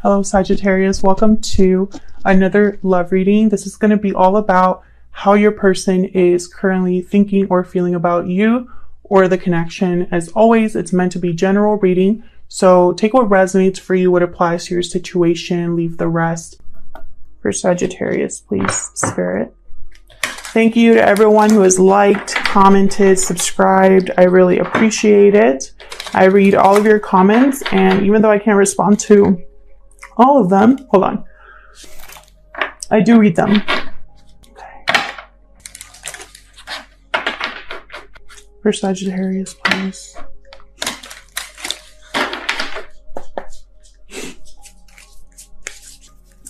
Hello Sagittarius, welcome to another love reading. This is going to be all about how your person is currently thinking or feeling about you or the connection. As always, it's meant to be general reading, so take what resonates for you, what applies to your situation, leave the rest. For Sagittarius, please, Spirit. Thank you to everyone who has liked, commented, subscribed. I really appreciate it. I read all of your comments, and even though I can't respond to all of them, hold on, I do read them. Okay. For Sagittarius, please.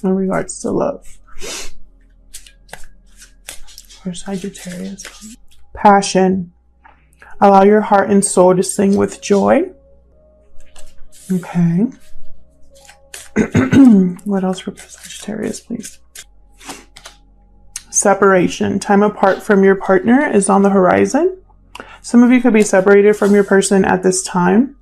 In regards to love. For Sagittarius, please. Passion. Allow your heart and soul to sing with joy. Okay. What else for Sagittarius, please? Separation. Time apart from your partner is on the horizon. Some of you could be separated from your person at this time,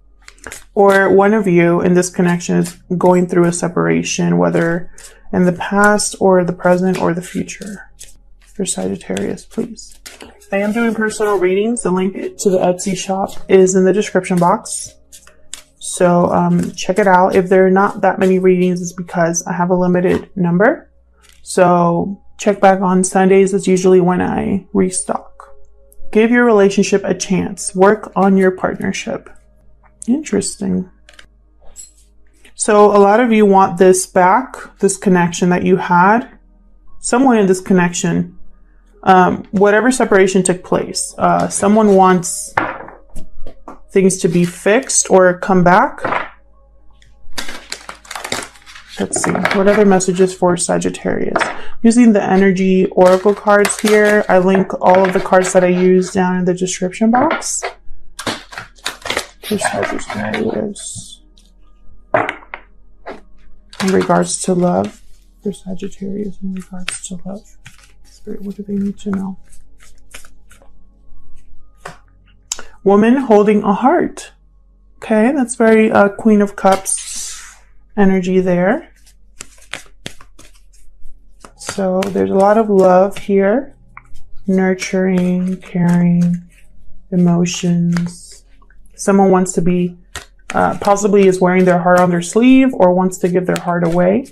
or one of you in this connection is going through a separation, whether in the past or the present or the future. For Sagittarius, please. I am doing personal readings. The link to the Etsy shop is in the description box. So check it out. If there are not that many readings, it's because I have a limited number. So check back on Sundays. It's usually when I restock. Give your relationship a chance. Work on your partnership. Interesting. So a lot of you want this back, this connection that you had. Someone in this connection, whatever separation took place, someone wants things to be fixed or come back. Let's see. What other messages for Sagittarius? Using the energy oracle cards here. I link all of the cards that I use down in the description box. For Sagittarius. In regards to love. For Sagittarius in regards to love. Spirit, what do they need to know? Woman holding a heart. Okay, that's very Queen of Cups energy there. So there's a lot of love here. Nurturing, caring, emotions. Someone wants to be, possibly is wearing their heart on their sleeve or wants to give their heart away.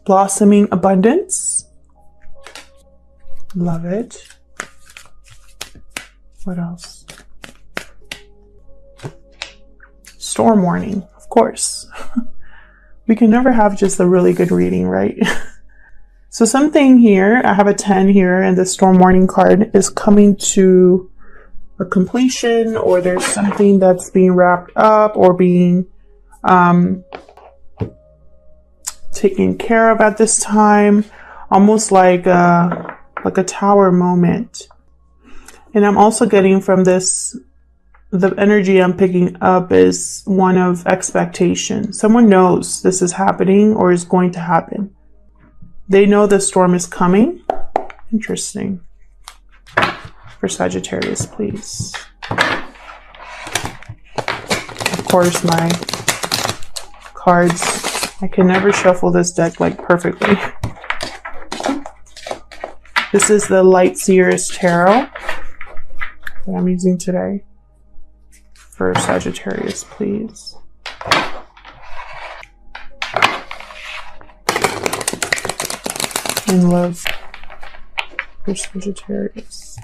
Blossoming abundance. Love it. What else? Storm warning, of course. We can never have just a really good reading, right? So something here, I have a 10 here, and the storm warning card is coming to a completion, or there's something that's being wrapped up or being taken care of at this time. Almost like a tower moment. And I'm also getting from this, the energy I'm picking up is one of expectation. Someone knows this is happening or is going to happen. They know the storm is coming. Interesting. For Sagittarius, please. Of course, my cards. I can never shuffle this deck like perfectly. This is the Light Seers Tarot that I'm using today. For Sagittarius, please. In love. For Sagittarius.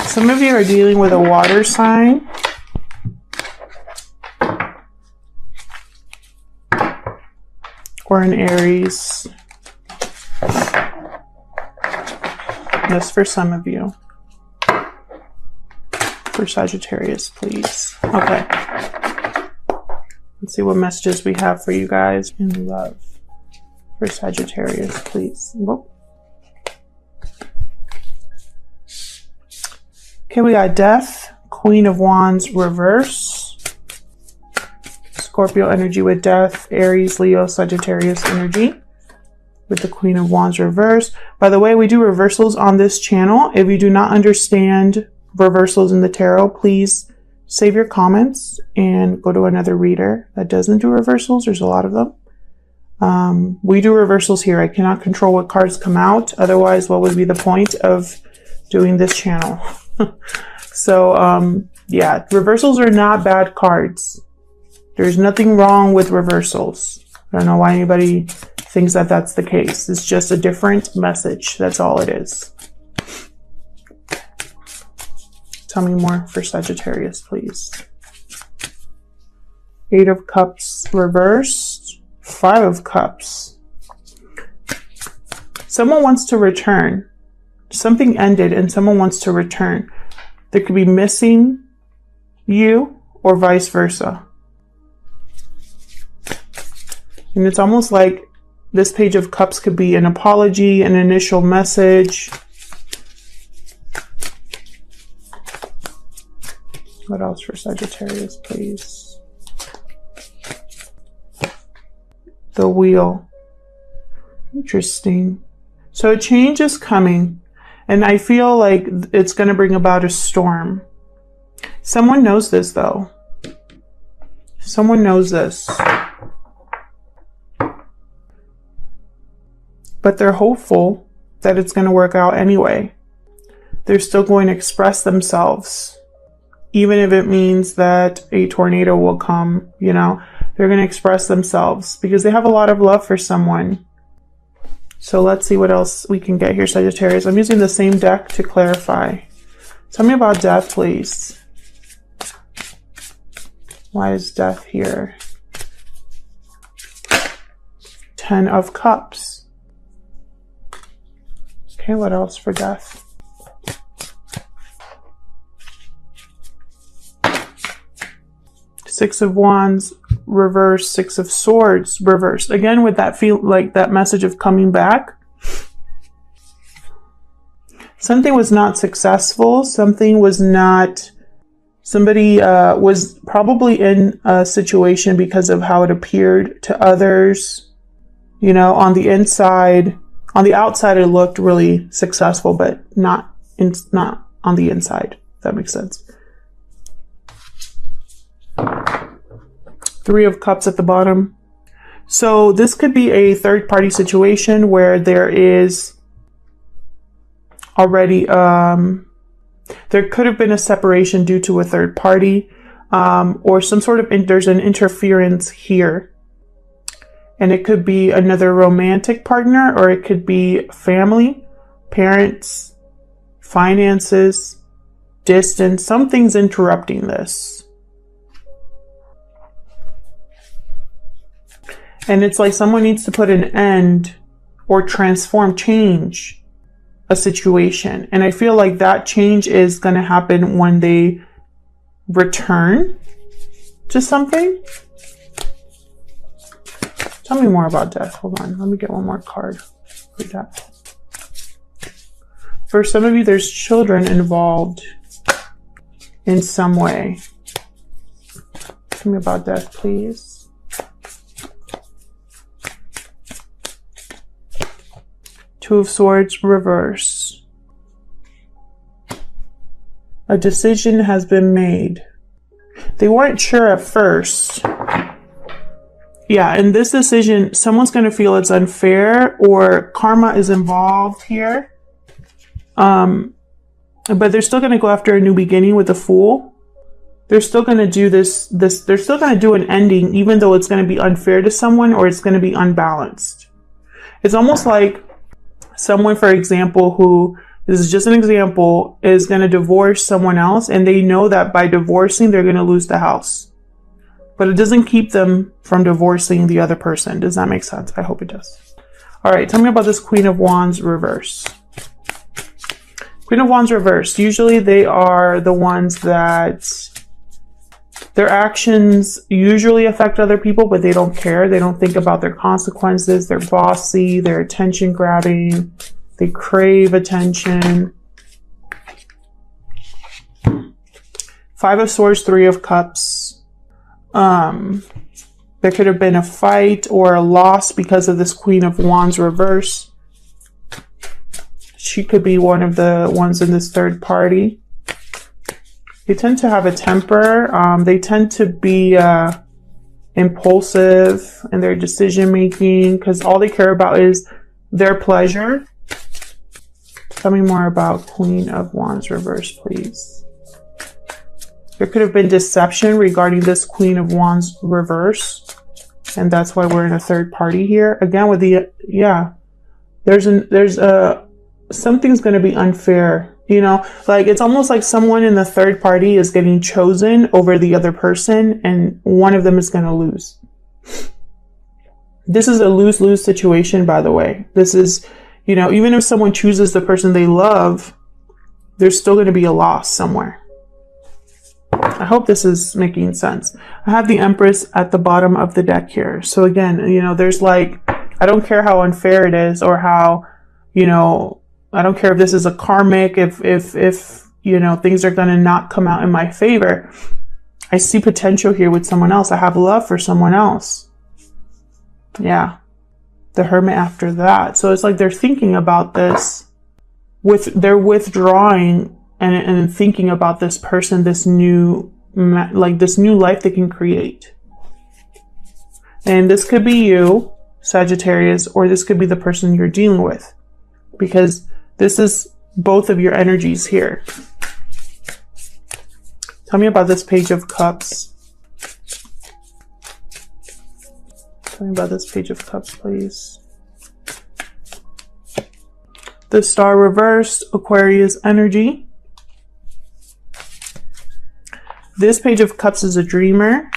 Some of you are dealing with a water sign. Or an Aries. That's for some of you. For Sagittarius, please. Okay. Let's see what messages we have for you guys in love. For Sagittarius, please. Whoop. Okay, we got Death, Queen of Wands, reverse. Scorpio energy with Death, Aries, Leo, Sagittarius energy. with the Queen of Wands reversed. By the way, we do reversals on this channel. If you do not understand reversals in the tarot, please save your comments and go to another reader that doesn't do reversals. There's a lot of them. We do reversals here. I cannot control what cards come out. Otherwise, what would be the point of doing this channel? So, yeah, reversals are not bad cards. There's nothing wrong with reversals. I don't know why anybody thinks that that's the case. It's just a different message. That's all it is. Tell me more for Sagittarius, please. 8 of Cups reversed. 5 of Cups. Someone wants to return. Something ended and someone wants to return. They could be missing you or vice versa. And it's almost like this Page of Cups could be an apology, an initial message. What else for Sagittarius, please? The Wheel. Interesting. So a change is coming. And I feel like it's going to bring about a storm. Someone knows this, though. Someone knows this. But they're hopeful that it's going to work out anyway. They're still going to express themselves. Even if it means that a tornado will come, you know, they're going to express themselves because they have a lot of love for someone. So let's see what else we can get here, Sagittarius. I'm using the same deck to clarify. Tell me about death, please. Why is death here? 10 of Cups. Okay, what else for death? Six of Wands reversed, 6 of Swords reversed. Again, with that feel like that message of coming back. Something was not successful. Something was not, somebody was probably in a situation because of how it appeared to others. You know, on the inside, on the outside, it looked really successful, but not on the inside, if that makes sense. 3 of Cups at the bottom. So this could be a third-party situation where there is already, there could have been a separation due to a third party, or some sort of, there's an interference here. And it could be another romantic partner, or it could be family, parents, finances, distance. Something's interrupting this. And it's like someone needs to put an end or transform, change a situation. And I feel like that change is going to happen when they return to something. Tell me more about death. Hold on. Let me get one more card for death. For some of you, there's children involved in some way. Tell me about death, please. Two of Swords reverse. A decision has been made. They weren't sure at first. Yeah, in this decision, someone's going to feel it's unfair or karma is involved here. But they're still going to go after a new beginning with the Fool. They're still going to do this, they're still going to do an ending, even though it's going to be unfair to someone or it's going to be unbalanced. It's almost like someone, for example, who, this is just an example, is going to divorce someone else, and they know that by divorcing, they're going to lose the house. But it doesn't keep them from divorcing the other person. Does that make sense? I hope it does. All right, tell me about this Queen of Wands reverse. Queen of Wands reversed. Usually they are the ones that their actions usually affect other people, but they don't care. They don't think about their consequences. They're bossy. They're attention grabbing. They crave attention. 5 of Swords, 3 of Cups. There could have been a fight or a loss because of this Queen of Wands reverse. She could be one of the ones in this third party. They tend to have a temper. They tend to be impulsive in their decision making because all they care about is their pleasure. Tell me more about Queen of Wands reverse, please. There could have been deception regarding this Queen of Wands reverse. And that's why we're in a third party here. Again, with the, yeah, something's going to be unfair. You know, like it's almost like someone in the third party is getting chosen over the other person and one of them is going to lose. This is a lose-lose situation, by the way. This is, you know, even if someone chooses the person they love, there's still going to be a loss somewhere. I hope this is making sense. I have the Empress at the bottom of the deck here. So again, you know, there's like, I don't care how unfair it is or how, you know, I don't care if this is a karmic, if you know, things are going to not come out in my favor. I see potential here with someone else. I have love for someone else. Yeah. The Hermit after that. So it's like they're thinking about this they're withdrawing and thinking about this person, this new life they can create. And this could be you, Sagittarius, or this could be the person you're dealing with, because this is both of your energies here. Tell me about this Page of Cups. Tell me about this Page of Cups, please. The Star reversed, Aquarius energy. This Page of Cups is a dreamer.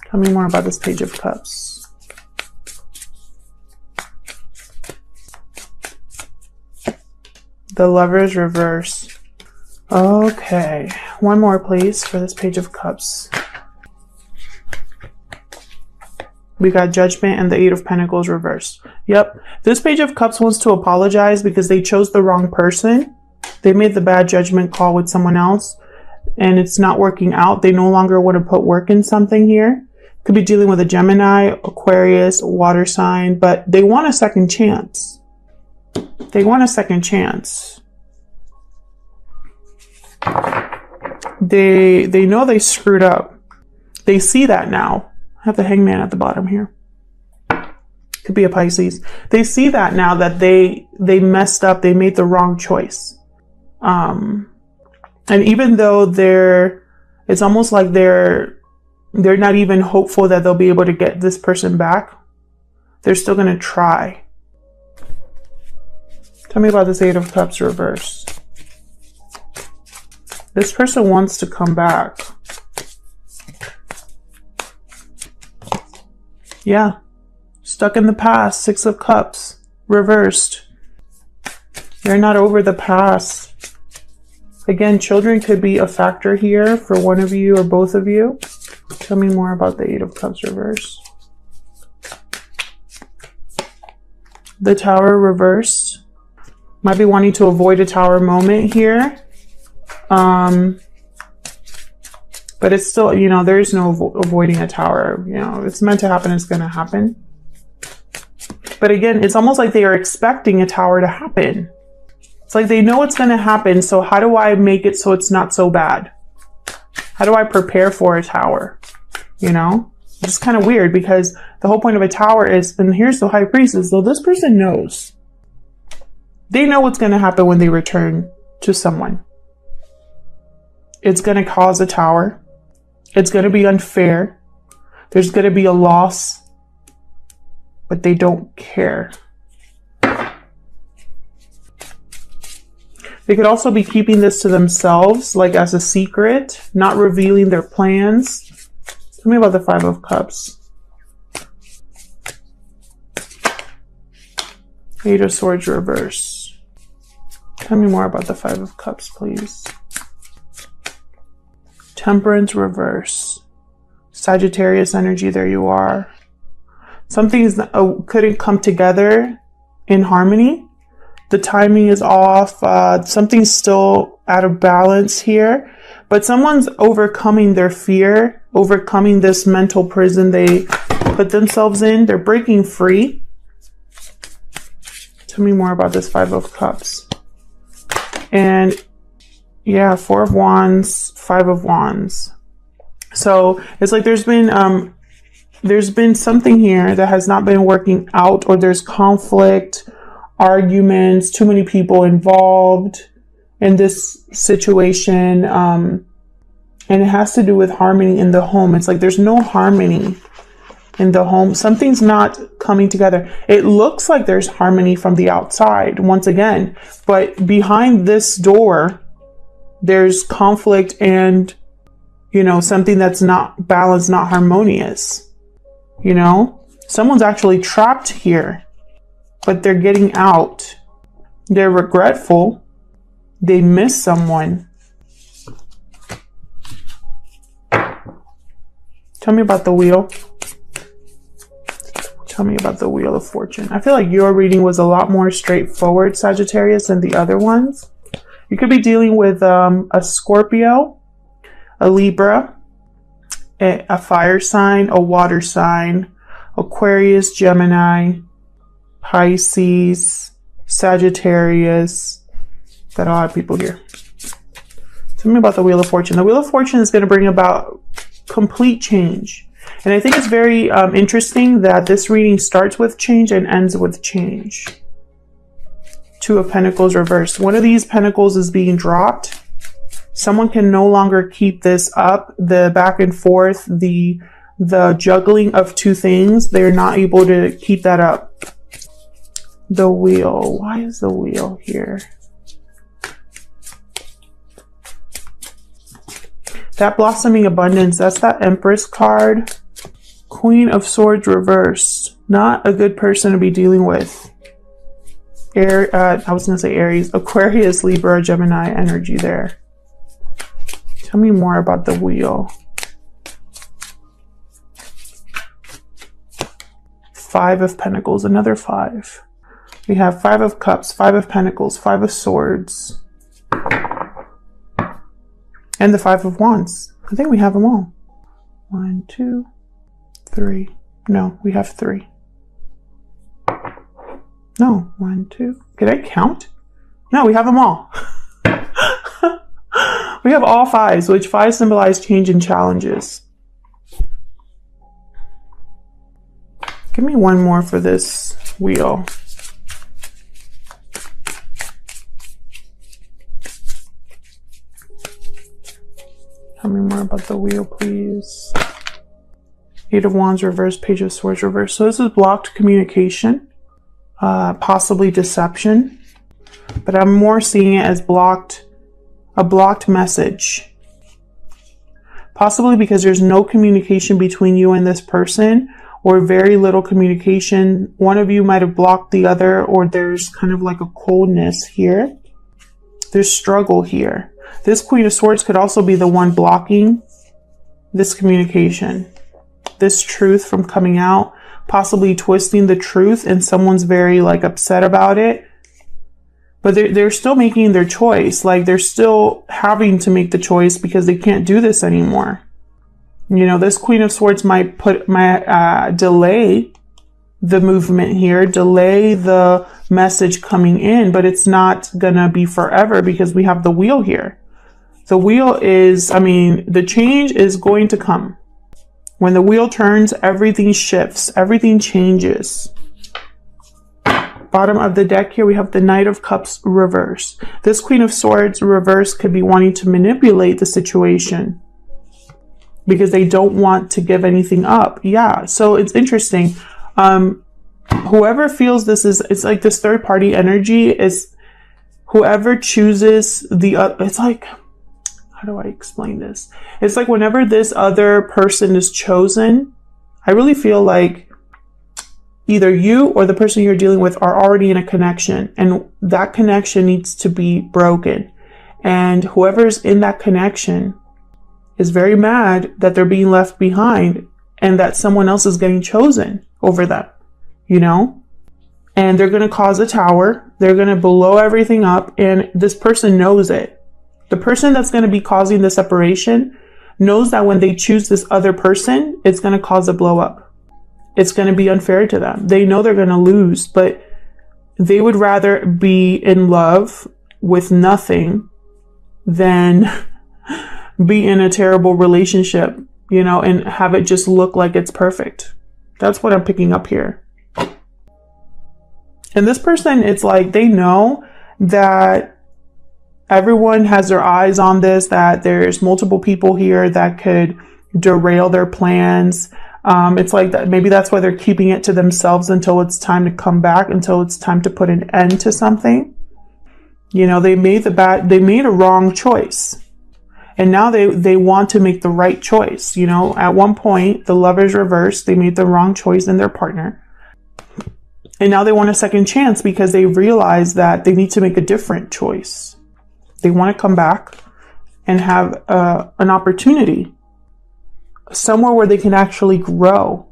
Tell me more about this Page of Cups. The Lovers reverse. Okay, one more please for this Page of Cups. We got Judgment and the Eight of Pentacles reversed. Yep, this Page of Cups wants to apologize because they chose the wrong person. They made the bad judgment call with someone else and it's not working out. They no longer want to put work in something here. Could be dealing with a Gemini, Aquarius, water sign, but they want a second chance. They want a second chance. They know they screwed up. They see that now. I have the Hangman at the bottom here. Could be a Pisces. They see that now that they messed up. They made the wrong choice. And even though it's almost like they're not even hopeful that they'll be able to get this person back, they're still going to try. Tell me about this Eight of Cups reverse. This person wants to come back. Yeah. Stuck in the past. Six of Cups reversed. They're not over the past. Again, children could be a factor here for one of you or both of you. Tell me more about the Eight of Cups reverse. The Tower reversed. Might be wanting to avoid a Tower moment here. But it's still, you know, there is no avoiding a Tower. You know, it's meant to happen, it's going to happen. But again, it's almost like they are expecting a Tower to happen. It's like they know it's going to happen, so how do I make it so it's not so bad? How do I prepare for a Tower? You know? It's just kind of weird because the whole point of a Tower is, and here's the High Priestess, so this person knows. They know what's going to happen when they return to someone. It's going to cause a Tower. It's going to be unfair. There's going to be a loss. But they don't care. They could also be keeping this to themselves, like as a secret, not revealing their plans. Tell me about the Five of Cups. Eight of Swords reverse. Tell me more about the Five of Cups, please. Temperance reverse. Sagittarius energy, there you are. Some things couldn't come together in harmony. The timing is off. Something's still out of balance here. But someone's overcoming their fear, overcoming this mental prison they put themselves in. They're breaking free. Tell me more about this Five of Cups. And yeah, Four of Wands, Five of Wands. So it's like there's been something here that has not been working out, or there's conflict, arguments, too many people involved in this situation. And it has to do with harmony in the home. It's like there's no harmony in the home. Something's not coming together. It looks like there's harmony from the outside, once again, but behind this door, there's conflict and, you know, something that's not balanced, not harmonious. You know, someone's actually trapped here, but they're getting out. They're regretful. They miss someone. Tell me about the Wheel. Tell me about the Wheel of Fortune. I feel like your reading was a lot more straightforward, Sagittarius, than the other ones. You could be dealing with a Scorpio, a Libra, a fire sign, a water sign, Aquarius, Gemini, Pisces, Sagittarius. Got a lot of people here. Tell me about the Wheel of Fortune. The Wheel of Fortune is going to bring about complete change. And I think it's very interesting that this reading starts with change and ends with change. Two of Pentacles reversed. One of these pentacles is being dropped. Someone can no longer keep this up. The back and forth, the juggling of two things, they're not able to keep that up. The Wheel. Why is the Wheel here? That blossoming abundance, that's that Empress card. Queen of Swords reversed. Not a good person to be dealing with. I was going to say Aries. Aquarius, Libra, Gemini energy there. Tell me more about the Wheel. Five of Pentacles, another five. We have Five of Cups, Five of Pentacles, Five of Swords. And the Five of Wands. I think we have them all. 1, 2, 3. No, we have 3. No, 1, 2. Could I count? No, we have them all. We have all fives, which five symbolize change and challenges. Give me one more for this Wheel. Tell me more about the Wheel, please. Eight of Wands reversed, Page of Swords reversed. So this is blocked communication, possibly deception, but I'm more seeing it as a blocked message. Possibly because there's no communication between you and this person, or very little communication. One of you might have blocked the other, or there's kind of like a coldness here. There's struggle here. This Queen of Swords could also be the one blocking this communication, this truth from coming out, possibly twisting the truth, and someone's very like upset about it. But they're still making their choice. Like they're still having to make the choice because they can't do this anymore. You know, this Queen of Swords might delay the movement here, delay the message coming in, but it's not gonna be forever because we have the Wheel here. The Wheel is, I mean, the change is going to come. When the Wheel turns, everything shifts, everything changes. Bottom of the deck here, we have the Knight of Cups reverse. This Queen of Swords reverse could be wanting to manipulate the situation because they don't want to give anything up. Yeah, so it's interesting. Whoever feels this is, it's like this third party energy is whoever chooses it's like, how do I explain this? It's like whenever this other person is chosen, I really feel like either you or the person you're dealing with are already in a connection, and that connection needs to be broken. And whoever's in that connection is very mad that they're being left behind and that someone else is getting chosen over them, you know? And they're going to cause a tower. They're going to blow everything up. And this person knows it. The person that's going to be causing the separation knows that when they choose this other person, it's going to cause a blow up. It's going to be unfair to them. They know they're going to lose, but they would rather be in love with nothing than be in a terrible relationship, you know, and have it just look like it's perfect. That's what I'm picking up here. And this person, it's like they know that everyone has their eyes on this, that there's multiple people here that could derail their plans. It's like that. Maybe that's why they're keeping it to themselves until it's time to come back, until it's time to put an end to something. You know, they made a wrong choice. And now they want to make the right choice. You know, at one point, the Lovers reversed. They made the wrong choice in their partner. And now they want a second chance because they realize that they need to make a different choice. They want to come back and have an opportunity somewhere where they can actually grow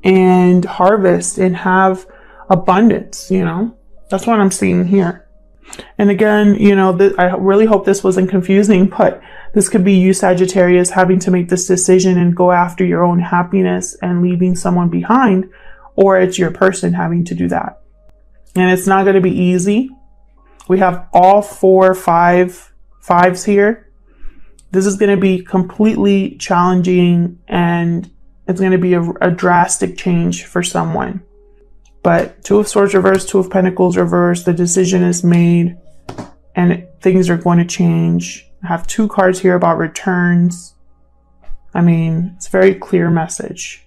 and harvest and have abundance, you know. That's what I'm seeing here. And again, you know, I really hope this wasn't confusing, but this could be you, Sagittarius, having to make this decision and go after your own happiness and leaving someone behind, or it's your person having to do that. And it's not going to be easy. We have all 4 fives here. This is going to be completely challenging, and it's going to be a drastic change for someone. But 2 of Swords reversed, 2 of Pentacles reversed. The decision is made and things are going to change. I have 2 cards here about returns. I mean, it's a very clear message.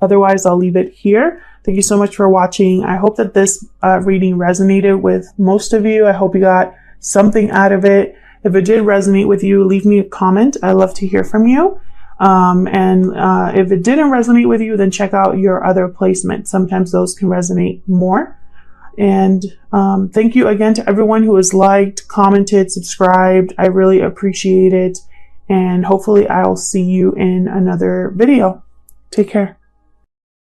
Otherwise, I'll leave it here. Thank you so much for watching. I hope that this reading resonated with most of you. I hope you got something out of it. If it did resonate with you, leave me a comment. I love to hear from you. If it didn't resonate with you, then check out your other placements. Sometimes those can resonate more. And thank you again to everyone who has liked, commented, subscribed. I really appreciate it. And hopefully I'll see you in another video. Take care.